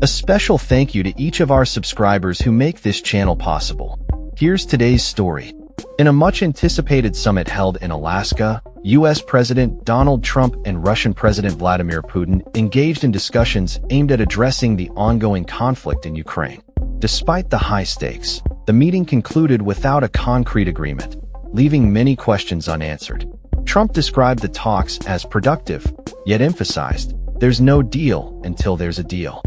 A special thank you to each of our subscribers who make this channel possible. Here's today's story. In a much-anticipated summit held in Alaska, U.S. President Donald Trump and Russian President Vladimir Putin engaged in discussions aimed at addressing the ongoing conflict in Ukraine. Despite the high stakes, the meeting concluded without a concrete agreement, leaving many questions unanswered. Trump described the talks as productive, yet emphasized, "There's no deal until there's a deal."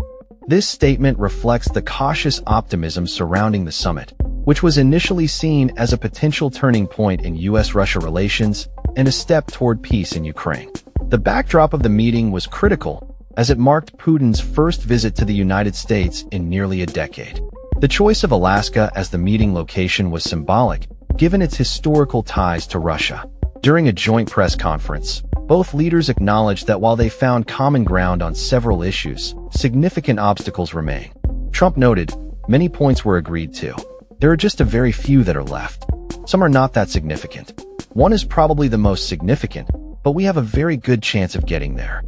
This statement reflects the cautious optimism surrounding the summit, which was initially seen as a potential turning point in U.S.-Russia relations and a step toward peace in Ukraine. The backdrop of the meeting was critical, as it marked Putin's first visit to the United States in nearly a decade. The choice of Alaska as the meeting location was symbolic, given its historical ties to Russia. During a joint press conference, both leaders acknowledged that while they found common ground on several issues, significant obstacles remain. Trump noted, "Many points were agreed to. There are just a very few that are left. Some are not that significant. One is probably the most significant, but we have a very good chance of getting there."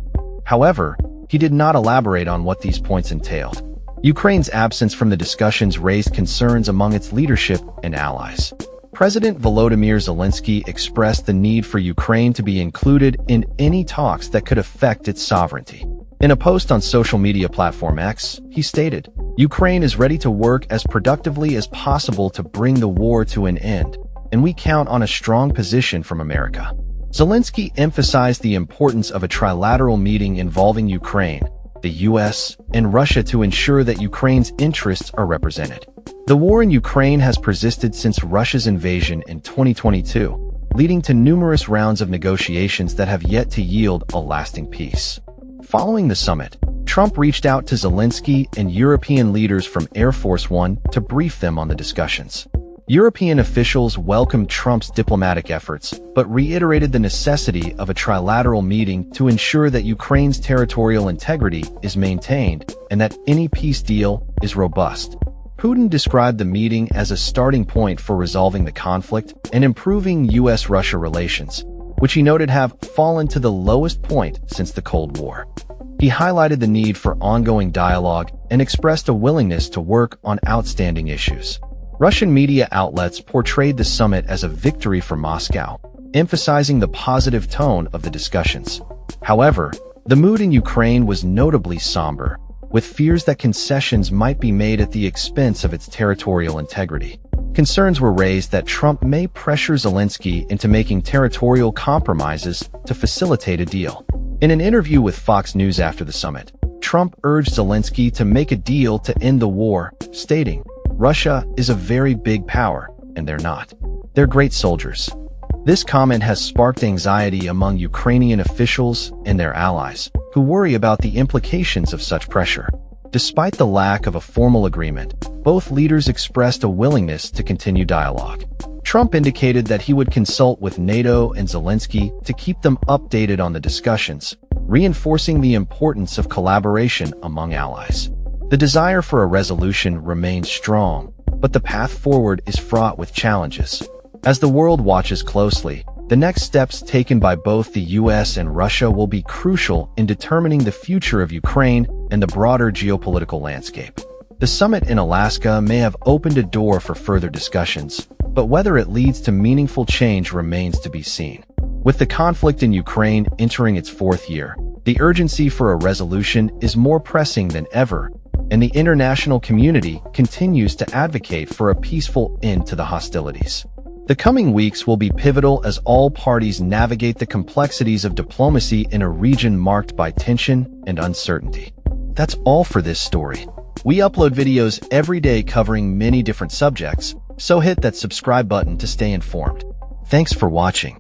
However, he did not elaborate on what these points entailed. Ukraine's absence from the discussions raised concerns among its leadership and allies. President Volodymyr Zelensky expressed the need for Ukraine to be included in any talks that could affect its sovereignty. In a post on social media platform X, he stated, "Ukraine is ready to work as productively as possible to bring the war to an end, and we count on a strong position from America." Zelensky emphasized the importance of a trilateral meeting involving Ukraine, the U.S., and Russia to ensure that Ukraine's interests are represented. The war in Ukraine has persisted since Russia's invasion in 2022, leading to numerous rounds of negotiations that have yet to yield a lasting peace. Following the summit, Trump reached out to Zelensky and European leaders from Air Force One to brief them on the discussions. European officials welcomed Trump's diplomatic efforts, but reiterated the necessity of a trilateral meeting to ensure that Ukraine's territorial integrity is maintained and that any peace deal is robust. Putin described the meeting as a starting point for resolving the conflict and improving U.S.-Russia relations, which he noted have fallen to the lowest point since the Cold War. He highlighted the need for ongoing dialogue and expressed a willingness to work on outstanding issues. Russian media outlets portrayed the summit as a victory for Moscow, emphasizing the positive tone of the discussions. However, the mood in Ukraine was notably somber, with fears that concessions might be made at the expense of its territorial integrity. Concerns were raised that Trump may pressure Zelensky into making territorial compromises to facilitate a deal. In an interview with Fox News after the summit, Trump urged Zelensky to make a deal to end the war, stating, "Russia is a very big power, and they're not. They're great soldiers." This comment has sparked anxiety among Ukrainian officials and their allies, who worry about the implications of such pressure. Despite the lack of a formal agreement, both leaders expressed a willingness to continue dialogue. Trump indicated that he would consult with NATO and Zelensky to keep them updated on the discussions, reinforcing the importance of collaboration among allies. The desire for a resolution remains strong, but the path forward is fraught with challenges. As the world watches closely, the next steps taken by both the U.S. and Russia will be crucial in determining the future of Ukraine and the broader geopolitical landscape. The summit in Alaska may have opened a door for further discussions, but whether it leads to meaningful change remains to be seen. With the conflict in Ukraine entering its fourth year, the urgency for a resolution is more pressing than ever, and the international community continues to advocate for a peaceful end to the hostilities. The coming weeks will be pivotal as all parties navigate the complexities of diplomacy in a region marked by tension and uncertainty. That's all for this story. We upload videos every day covering many different subjects, so hit that subscribe button to stay informed. Thanks for watching.